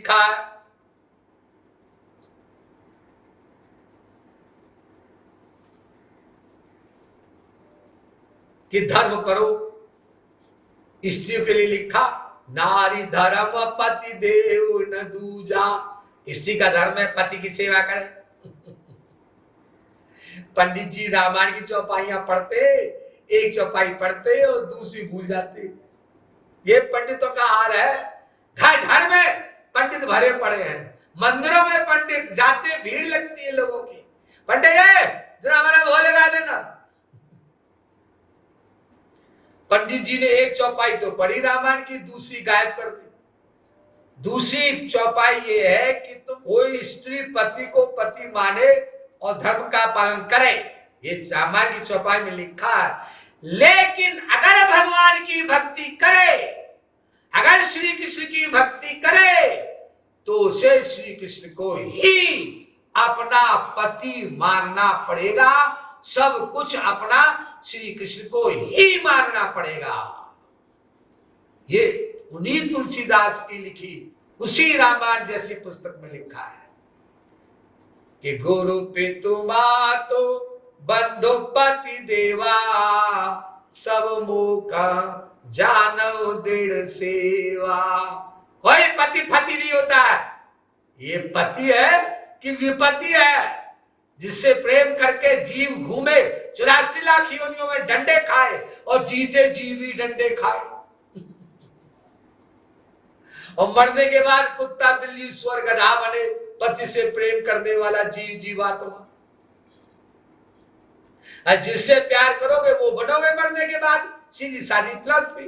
लिखा है कि धर्म करो। स्त्रियों के लिए लिखा नारी धर्म पति देव न दूजा। स्त्री का धर्म है पति की सेवा करे। पंडित जी रामायण की चौपाइयां पढ़ते, एक चौपाई पढ़ते और दूसरी भूल जाते। ये पंडितों का हाल है। घर घर में पंडित भरे पड़े हैं, मंदिरों में पंडित जाते, भीड़ लगती है लोगों की। पंडित जरा हमारा वो लगा देना। पंडित जी ने एक चौपाई तो पढ़ी रामायण की, दूसरी गायब कर दी। दूसरी चौपाई ये है कि तो कोई स्त्री पति को पति माने और धर्म का पालन करे। ये रामायण की चौपाई में लिखा है। लेकिन अगर भगवान की भक्ति करे, अगर श्री कृष्ण की भक्ति करे, तो उसे श्री कृष्ण को ही अपना पति मानना पड़ेगा। सब कुछ अपना श्री कृष्ण को ही मानना पड़ेगा। ये उन्हीं तुलसीदास की लिखी उसी रामायण जैसी पुस्तक में लिखा है कि गुरु पितु मातो बंधु पति देवा, सब मुका जानव दृढ़ सेवा। कोई पति फति नहीं होता है। ये पति है कि विपत्ति है, जिससे प्रेम करके जीव घूमे 84 लाख योनियों में डंडे खाए और जीते जीव भी डंडे खाए। और मरने के बाद कुत्ता बिल्ली स्वर गधा बने, पति से प्रेम करने वाला जीव जीवात्मा। जिससे प्यार करोगे वो बनोगे मरने के बाद। सीधी सादी फिलॉसफी।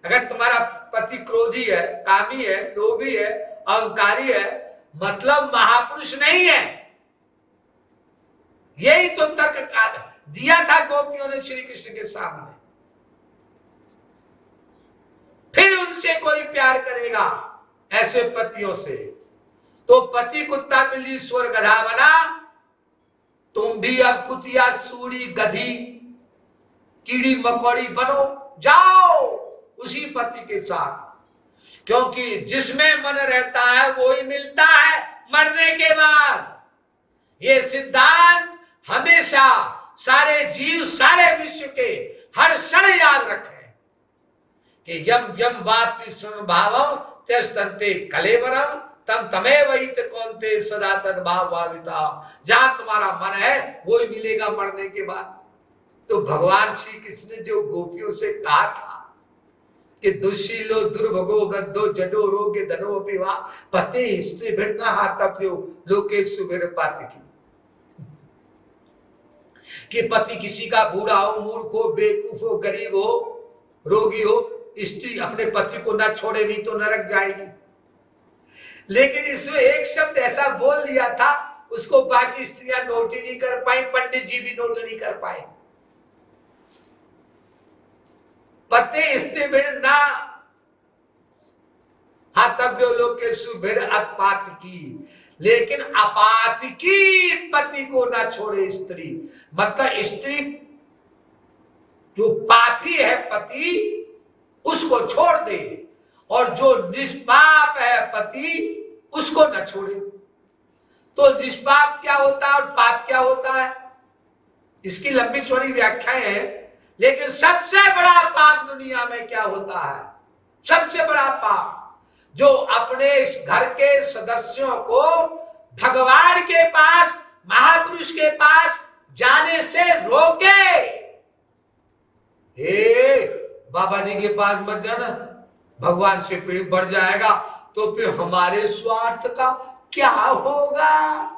अगर तुम्हारा पति क्रोधी है, कामी है, लोभी है, अहंकारी है, मतलब महापुरुष नहीं है। यही तो तर्क दिया था गोपियों ने श्री कृष्ण के सामने। फिर उनसे कोई प्यार करेगा ऐसे पतियों से, तो पति कुत्ता बिल्ली स्वर गधा बना, तुम भी अब कुतिया सूरी गधी कीड़ी मकोड़ी बनो, जाओ उसी पति के साथ। क्योंकि जिसमें मन रहता है वो ही मिलता है मरने के बाद। ये सिद्धांत हमेशा सारे जीव, सारे विश्व के हर क्षण याद रखें कि यम यम वाति भावम त्यजतन्ते कलेवरम तम तमेव वहित कौन्ते सदा तद भाव भाविता। जहां तुम्हारा मन है वो ही मिलेगा मरने के बाद। तो भगवान श्री कृष्ण ने जो गोपियों से कहा था कि दुशीलो दुर्भगो वृद्धो जडो रोगे धनो पिवा पते स्त्री भिन्न हाथप्यो लोके सुबेर पात की। कि पति किसी का बूढ़ा हो, मूर्ख हो, बेवकूफ हो, गरीब हो, रोगी हो, स्त्री अपने पति को ना छोड़े नहीं तो नरक जाएगी। लेकिन इसमें एक शब्द ऐसा बोल दिया था, उसको बाकी स्त्रियां नोट ही नहीं कर पाई, पंडित जी भी नोट नहीं कर पाए। पते स्त्री ना हाथव्यो लोके सुबेर अपात की, लेकिन अपात की पति को ना छोड़े स्त्री। मतलब स्त्री जो पापी है पति उसको छोड़ दे, और जो निष्पाप है पति उसको न छोड़े। तो निष्पाप क्या होता है और पाप क्या होता है, इसकी लंबी चौड़ी व्याख्याएं हैं। लेकिन सबसे बड़ा पाप दुनिया में क्या होता है? सबसे बड़ा पाप जो अपने इस घर के सदस्यों को भगवान के पास, महापुरुष के पास जाने से रोके। बाबा जी के पास मत जाना, भगवान से प्रेम बढ़ जाएगा तो फिर हमारे स्वार्थ का क्या होगा?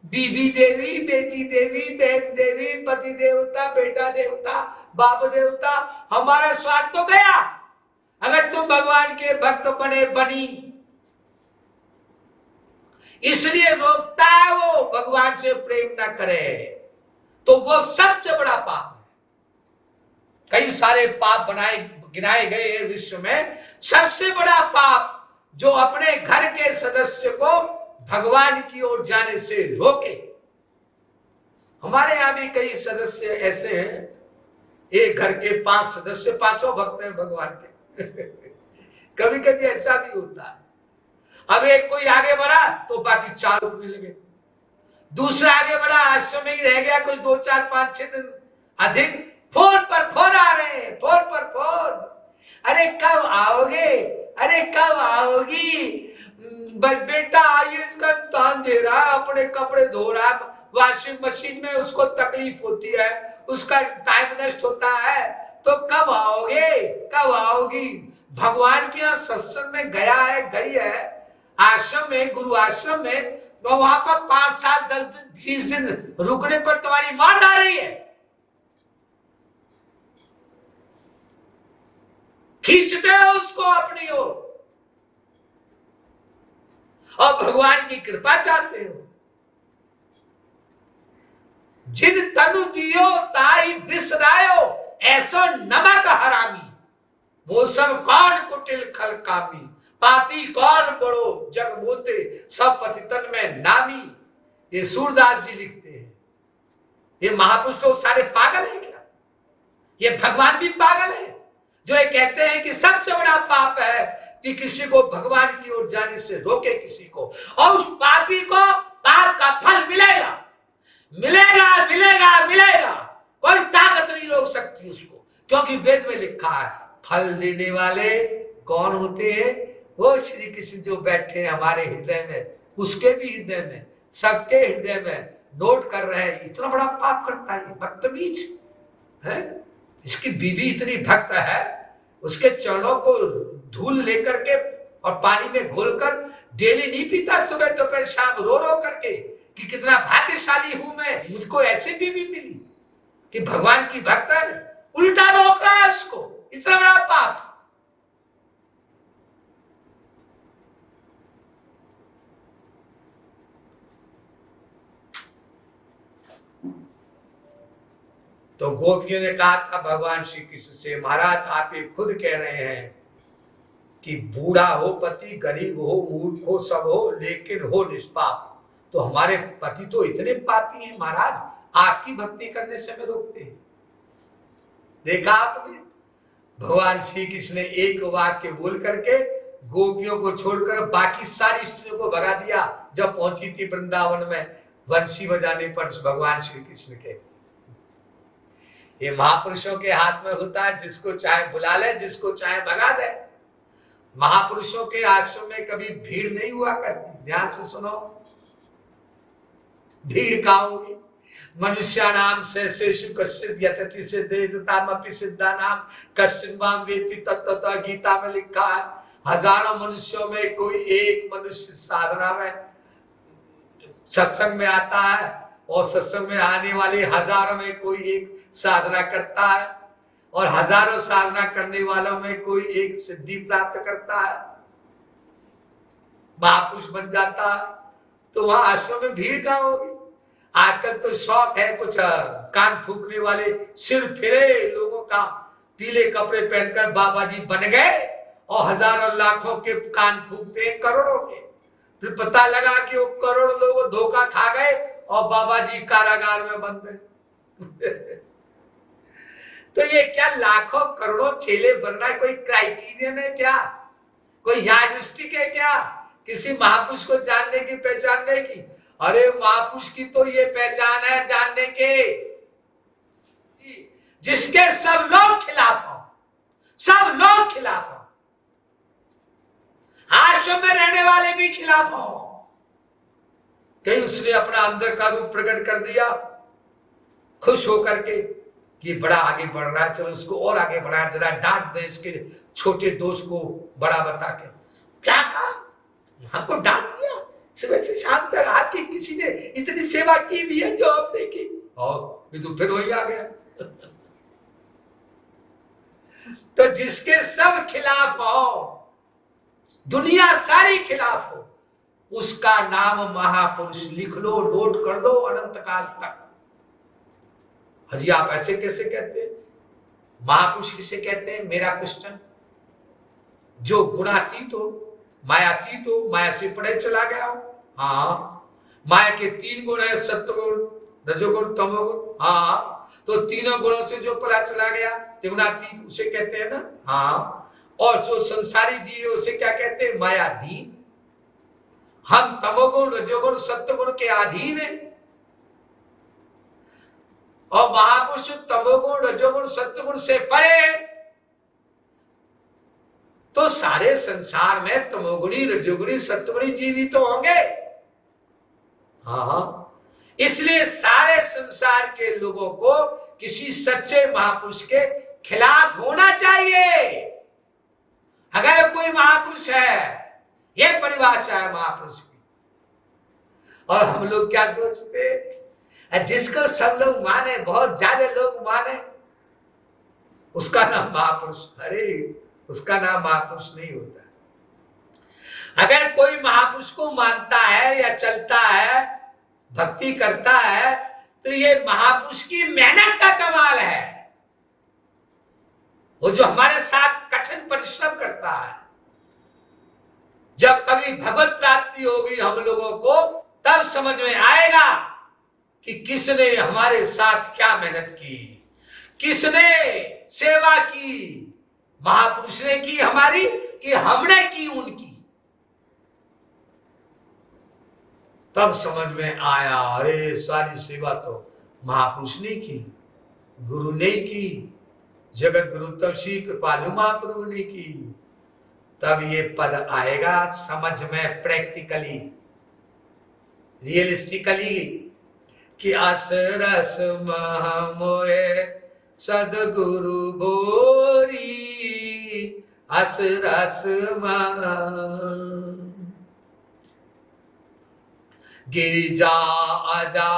बीबी देवी, बेटी देवी, बहन देवी, पति देवता, बेटा देवता, बाप देवता, हमारा स्वार्थ तो गया। अगर तुम भगवान के भक्त बने बनी, इसलिए रोकता है वो भगवान से प्रेम ना करे, तो वो सबसे बड़ा पाप है। कई सारे पाप गिनाए गए हैं विश्व में। सबसे बड़ा पाप जो अपने घर के सदस्य को भगवान की ओर जाने से रोके। हमारे यहां भी कई सदस्य ऐसे हैं, एक घर के 5 सदस्य, 5 भक्त हैं भगवान के। कभी कभी ऐसा भी होता है। अब एक कोई आगे बढ़ा तो बाकी 4 रुकने लगे, दूसरा आगे बढ़ा, आश्रम में ही रह गया कुछ 2, 4, 5, 6 दिन अधिक, फोन पर फोन आ रहे हैं, फोन पर फोन, अरे कब आओगे, अरे कब आओगी, बेटा आइए, इसका तान दे रहा है, अपने कपड़े धो रहा है, वॉशिंग मशीन में उसको तकलीफ होती है, उसका टाइम नष्ट होता है, तो कब आओगे, कब आओगी। भगवान के यहाँ सत्संग में गया है, गई है, आश्रम में, गुरु आश्रम में, तो वहां पर 5, 7, 10 दिन, 20 दिन रुकने पर तुम्हारी मान आ रही है, खींचते हो उसको अपनी ओर और भगवान की कृपा चाहते हो। जिन तनु दियो ताई बिसरायो, ऐसो नमक हरामी, मौसम कौन कुटिल खल कामी, पापी कौन बड़ो जग मोते, सब पतितन में नामी। ये सूरदास जी लिखते हैं। ये महापुरुष तो सारे पागल हैं क्या? ये भगवान भी पागल है जो ये कहते हैं कि सबसे बड़ा पाप है कि किसी को भगवान की ओर जाने से रोके किसी को, और उस पापी को पाप का फल मिलेगा, मिलेगा, मिलेगा, मिलेगा, कोई ताकत नहीं रोक सकती उसको, क्योंकि वेद में लिखा है फल देने वाले कौन होते हैं? वो श्री कृष्ण जो बैठे हैं हमारे हृदय में, उसके भी हृदय में, सबके हृदय में नोट कर रहे हैं। इतना बड़ा पाप करता है, बदतमीज है। इसकी बीवी इतनी भक्त है, उसके चरणों को धूल लेकर के और पानी में घोलकर डेली नहीं पीता, सुबह दोपहर शाम रो रो करके कि कितना भाग्यशाली हूं मैं, मुझको ऐसी बीवी मिली कि भगवान की भक्त है, उल्टा रोक रहा है उसको। इतना बड़ा पाप। तो गोपियों ने कहा था भगवान श्री कृष्ण से, महाराज आप ये खुद कह रहे हैं कि बूढ़ा हो पति, गरीब हो, मूर्ख हो, सब हो, लेकिन हो निष्पाप। तो हमारे पति तो इतने पापी हैं महाराज, आपकी भक्ति करने से हमें रोकते हैं। देखा आपने, भगवान श्री कृष्ण ने एक वाक्य बोल करके गोपियों को छोड़कर बाकी सारी स्त्रियों को भगा दिया। जब पहुंची थी वृंदावन में बंसी बजाने पर भगवान श्री कृष्ण के। ये महापुरुषों के हाथ में होता है, जिसको चाहे बुला ले, जिसको चाहे भगा दे। महापुरुषों के आश्रम में कभी भीड़ नहीं हुआ करती। ध्यान से सुनो, भीड़ कहां होगी? मनुष्याणाम सहस्रेषु कश्चित् यतति सिद्धेतामपि सिद्धानाम कश्चिन् मां वेत्ति तत्ततः। गीता में लिखा है, हजारों मनुष्यों में कोई एक मनुष्य साधना में, सत्संग में आता है, और सत्संग में आने वाले हजारों में कोई एक साधना करता है, और हजारों साधना करने वालों में कोई एक सिद्धि प्राप्त करता है, महापुरुष बन जाता है। तो वहां आश्रम में भीड़ कहां होगी? आजकल तो शौक है कुछ कान फूकने वाले, सिर फिरे लोगों का, पीले कपड़े पहनकर बाबा जी बन गए और हजारों लाखों के कान फूकते हैं, करोड़ों के। फिर पता लगा कि वो करोड़ लोग धोखा खा गए और बाबा जी कारागार में बंद गए। तो ये क्या लाखों करोड़ों चेले बनना कोई क्राइटेरियन है क्या? कोई यार्डस्टिक है क्या किसी महापुरुष को जानने की, पहचानने की? अरे महापुरुष की तो ये पहचान है जानने के, जिसके सब लोग खिलाफ हो, सब लोग खिलाफ हो, आश्रम में रहने वाले भी खिलाफ हो। कहीं उसने अपना अंदर का रूप प्रकट कर दिया, खुश होकर के कि बड़ा आगे बढ़ रहा है, चलो उसको और आगे बढ़ाया, जरा डांट दे इसके छोटे दोस्त को बड़ा बता के। क्या कहा? हमको डांट दिया? सुबह से शाम तक आपकी किसी ने इतनी सेवा की भी है जो आपने की, और तो फिर वही आ गया। तो जिसके सब खिलाफ हो, दुनिया सारी खिलाफ हो, उसका नाम महापुरुष लिख लो, नोट कर दो अनंत काल तक। हाजी आप ऐसे कैसे कहते हैं? महापुरुष किसे कहते हैं? मेरा क्वेश्चन, जो गुणातीत हो, मायातीत हो, माया से पढ़े चला गया हो। हाँ, माया के 3 गुण है, सत्वगुण, रजोगुण, तमोगुण। हाँ, तो तीनों गुणों से जो पढ़ा चला गया त्रिगुणातीत, उसे कहते हैं ना। हाँ, और जो संसारी जीव है उसे क्या कहते हैं? मायाधीन। हम तमोगुण रजोगुण सत्वगुण के अधीन है, और महापुरुष तमोगुण रजोगुण सत्वगुण से परे है। तो सारे संसार में तमोगुणी रजोगुणी सत्वगुणी जीवित तो होंगे। हाँ, इसलिए सारे संसार के लोगों को किसी सच्चे महापुरुष के खिलाफ होना चाहिए। अगर कोई महापुरुष है, यह परिभाषा है महापुरुष की। और हम लोग क्या सोचते हैं, जिसको सब लोग माने, बहुत ज्यादा लोग माने, उसका नाम महापुरुष। अरे उसका नाम महापुरुष नहीं होता। अगर कोई महापुरुष को मानता है या चलता है, भक्ति करता है, तो ये महापुरुष की मेहनत का कमाल है। वो जो हमारे साथ कठिन परिश्रम करता है। जब कभी भगवत प्राप्ति होगी हम लोगों को, तब समझ में आएगा कि किसने हमारे साथ क्या मेहनत की, किसने सेवा की। महापुरुष ने की हमारी कि हमने की उनकी। तब समझ में आया, अरे सारी सेवा तो महापुरुष ने की, गुरु ने की, जगत गुरु तब श्री कृपालु महाप्रभु ने की। तब ये पद आएगा समझ में, प्रैक्टिकली, रियलिस्टिकली, कि अस रस मोए सदगुरु बोरी, अस रस गिरिजा आजा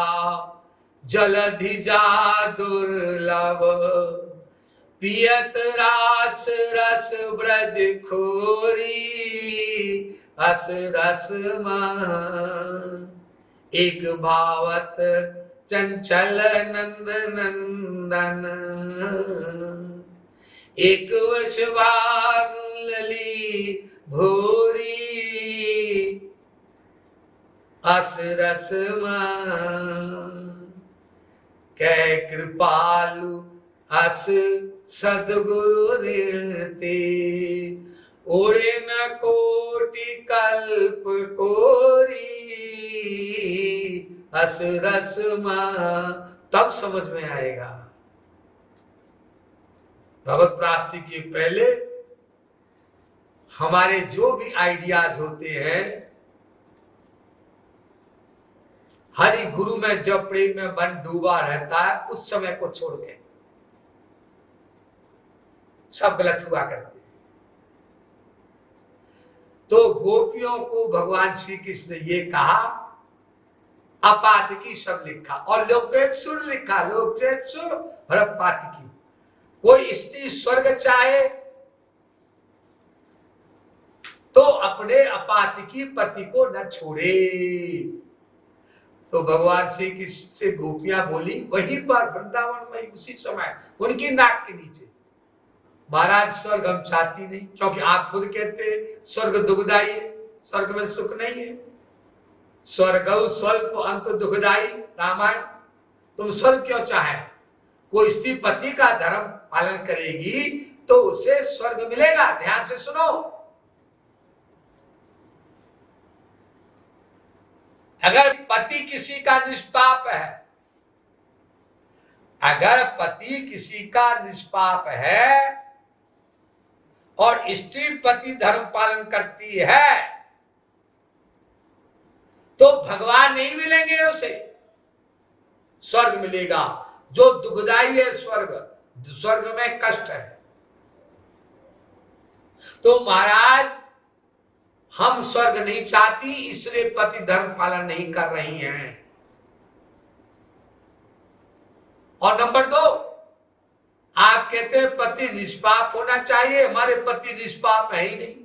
जलधि जा दुर्लभ, पियत रास रस ब्रज खोरी, अस रस एक भावत चंचल नंद नंदन, एक वर्ष लली भोरी, अस रस कह कृपालु अस सदगुरु ऋणते, उड़े न कोटि कल्प कोरी, अस रस तब समझ में आएगा। भगवत प्राप्ति के पहले हमारे जो भी आइडियाज होते हैं, हरि गुरु में जब प्रेम में मन डूबा रहता है, उस समय को छोड़ के सब गलत हुआ करते हैं। तो गोपियों को भगवान श्री कृष्ण ने ये कहा, अपातकी सब लिखा और लोकेश्वर लिखा, लोकेश्वर भरतपातकी। कोई स्त्री स्वर्ग चाहे तो अपने अपातकी पति को न छोड़े। तो भगवान श्री कृष्ण से गोपियां बोली, वहीं पर वृंदावन में उसी समय उनकी नाक के नीचे, महाराज स्वर्ग हम चाहती नहीं, क्योंकि आप खुद कहते स्वर्ग दुखदाई है, स्वर्ग में सुख नहीं है। स्वर्ग स्वल्प अंत दुखदाई, रामायण। तुम स्वर्ग क्यों चाहे? कोई स्त्री पति का धर्म पालन करेगी तो उसे स्वर्ग मिलेगा। ध्यान से सुनो, अगर पति किसी का निष्पाप है, अगर पति किसी का निष्पाप है और स्त्री पति धर्म पालन करती है, तो भगवान नहीं मिलेंगे, उसे स्वर्ग मिलेगा। जो दुखदाई है स्वर्ग, स्वर्ग में कष्ट है। तो महाराज हम स्वर्ग नहीं चाहती, इसलिए पति धर्म पालन नहीं कर रही हैं। और नंबर 2, आप कहते हैं पति निष्पाप होना चाहिए, हमारे पति निष्पाप है ही नहीं,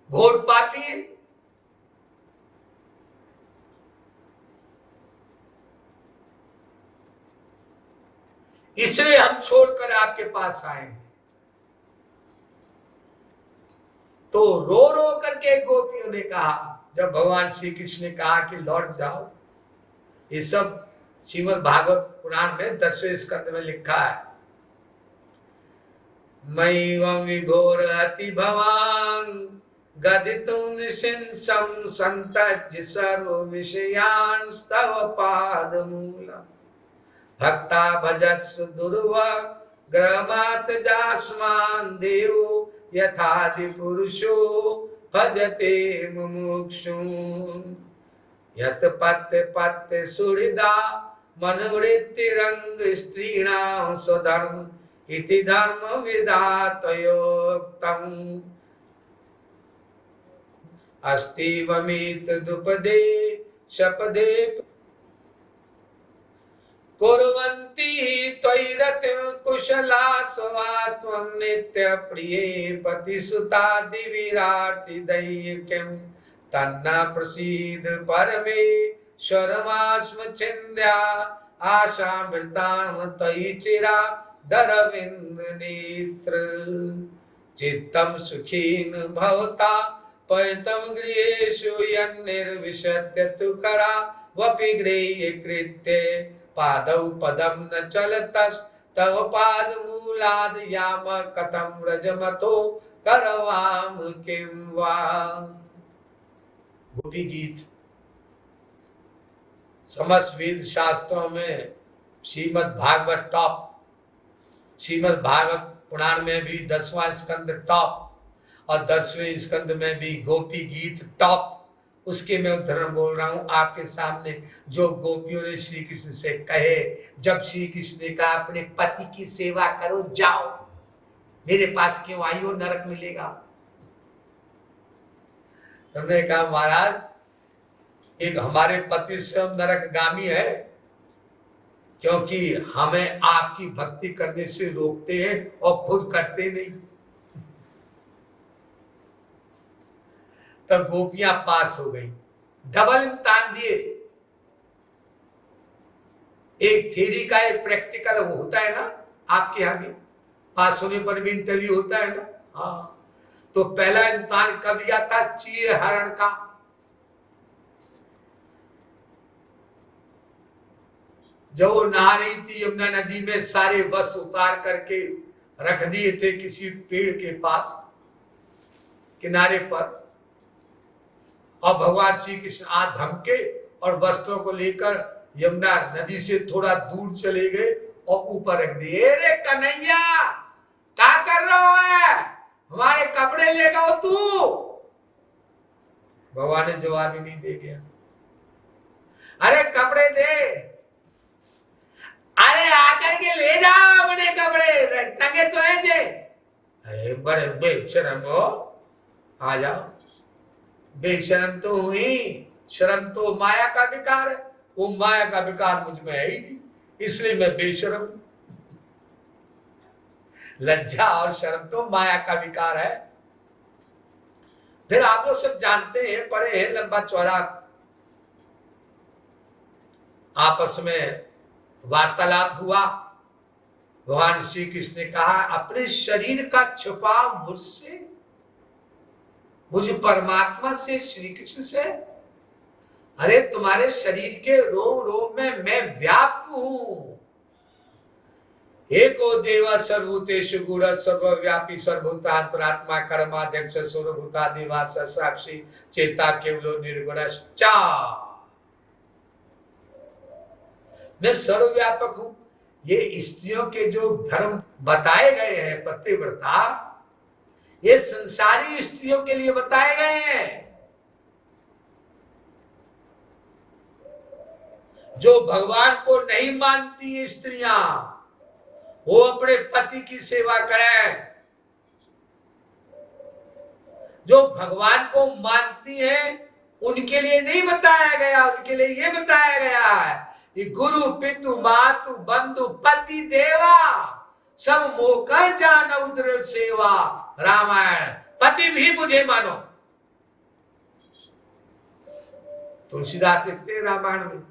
घोर पापी है। इसलिए हम छोड़कर आपके पास आए हैं। तो रो रो करके गोपियों ने कहा, जब भगवान श्री कृष्ण ने कहा कि लौट जाओ, ये सब श्रीमद् भागवत पुराण में 10वें स्कंद में लिखा है। मयि विभोर अति भवान गदितुं निशिंसं संतज्य सर्व विषयांस्तव पादमूलम् भक्ता भजस्व दुर्वाग्रहमात् जास्मान् देवो यथादि पुरुषो भजते मुमुक्षून् यत पत्ते पत्ते सुहृदा मनोवृत्तिरंग स्त्रीणां स्वधर्म इति धर्म विधातयोक्तम् अस्तीवमित दुपदे शपदे कुर्वन्ति त्वयि रतिं कुशला स्वा त्वं नित्य प्रिये पतिसुतादि विरार्ति दैयिकीं तन्ना प्रसीद परमेश्वरमास्म छिन्द्या आशामृतां त्वयि चिरा दरविन्द नेत्र चित्तं सुखीन भवता परितं गृहेषु यन्निर्विशद्य तु करा वपि गृह्य कृत्ये पादौ पदं न चलतस्तव पादमूलाद् याम कथं व्रजमतो करवाम किं वा। गोपी गीत समस्त वेद शास्त्रों में श्रीमद् भागवत टॉप, श्रीमद् भागवत पुराण में भी 10वां स्कंद टॉप और 10वें स्कंद में भी गोपी गीत टॉप। उसके मैं उदाहरण बोल रहा हूं आपके सामने, जो गोपियों ने श्री कृष्ण से कहे, जब श्री कृष्ण ने कहा अपने पति की सेवा करो, जाओ, मेरे पास क्यों आई हो, नरक मिलेगा। हमने कहा महाराज एक हमारे पति स्वयं नरकगामी है, क्योंकि हमें आपकी भक्ति करने से रोकते हैं और खुद करते नहीं। तब गोपियां पास हो गई, डबल इम्तिहान दिए, एक थ्योरी का एक प्रैक्टिकल वो होता है ना आपके यहाँ भी, पास होने पर भी इंटरव्यू होता है ना। हाँ, तो पहला इम्तिहान कब लिया था, चीर हरण का। जब वो नहा रही थी यमुना नदी में, सारे वस्त्र उतार करके रख दिए थे किसी पेड़ के पास किनारे पर, और भगवान श्री कृष्ण आ धमके और वस्त्रों को लेकर यमुना नदी से थोड़ा दूर चले गए और ऊपर रख दिए। अरे कन्हैया क्या कर रहा है, हमारे कपड़े ले गए तू। भगवान ने जवाब ही नहीं दे गया। अरे कपड़े दे, अरे आकर के ले जाओ अपने कपड़े, टंगे तो है जे। अरे बड़े बेशरम हो, आ जाओ। बेशरम तो हुई, शर्म तो माया का विकार है, वो माया का विकार मुझ में है ही नहीं, इसलिए मैं बेशरम। लज्जा और शर्म तो माया का विकार है। फिर आप लोग सब जानते हैं, पढ़े हैं, लंबा चौड़ा आपस में वार्तालाप हुआ। भगवान श्री कृष्ण ने कहा अपने शरीर का छुपाव मुझसे, मुझ परमात्मा से, श्री कृष्ण से। अरे तुम्हारे शरीर के रोम रोम में मैं व्याप्त हूं। एको देवा सर्वभूतेषु गूढ़ सर्वव्यापी सर्वभूतांतरात्मा कर्माध्यक्ष सर्वभूता देवास साक्षी चेता केवलो निर्गुणश्चा। मैं सर्वव्यापक हूं। ये स्त्रियों के जो धर्म बताए गए हैं पतिव्रता, ये संसारी स्त्रियों के लिए बताए गए हैं। जो भगवान को नहीं मानती स्त्रियां, वो अपने पति की सेवा करें। जो भगवान को मानती हैं उनके लिए नहीं बताया गया, उनके लिए ये बताया गया है कि गुरु पितु मातु बंधु पति देवा सब मोकर जान उदर सेवा। रामायण, पति भी मुझे मानो। तुलसीदास लिखते हैं रामायण में,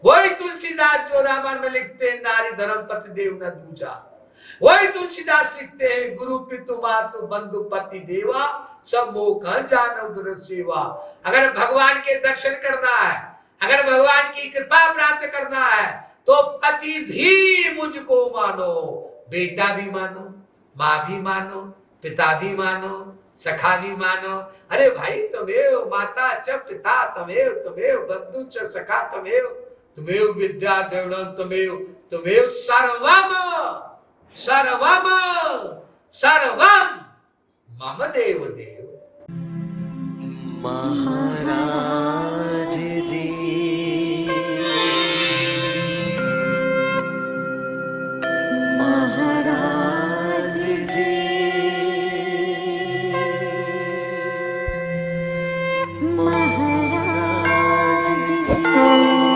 वही तुलसीदास जो रामायण में लिखते हैं नारी धर्म पति देव न दूजा, वही तुलसीदास लिखते हैं गुरु पितु मातु बंधु पति देवा सब मोकर जान उदर सेवा। अगर भगवान के दर्शन करना है, अगर भगवान की कृपा प्राप्त करना है, तो पति भी मुझको मानो, बेटा भी मानो, माँ भी मानो, पिता भी मानो, सखा भी मानो। अरे भाई तमेव माता च पिता तमेव, तमेव बंधु च सखा तमेव, तमेव विद्या द्रविणम तमेव, तमेव सर्वम सर्वम सर्वम मम देव देव। महाराज जी महाराज जी महाराज जी।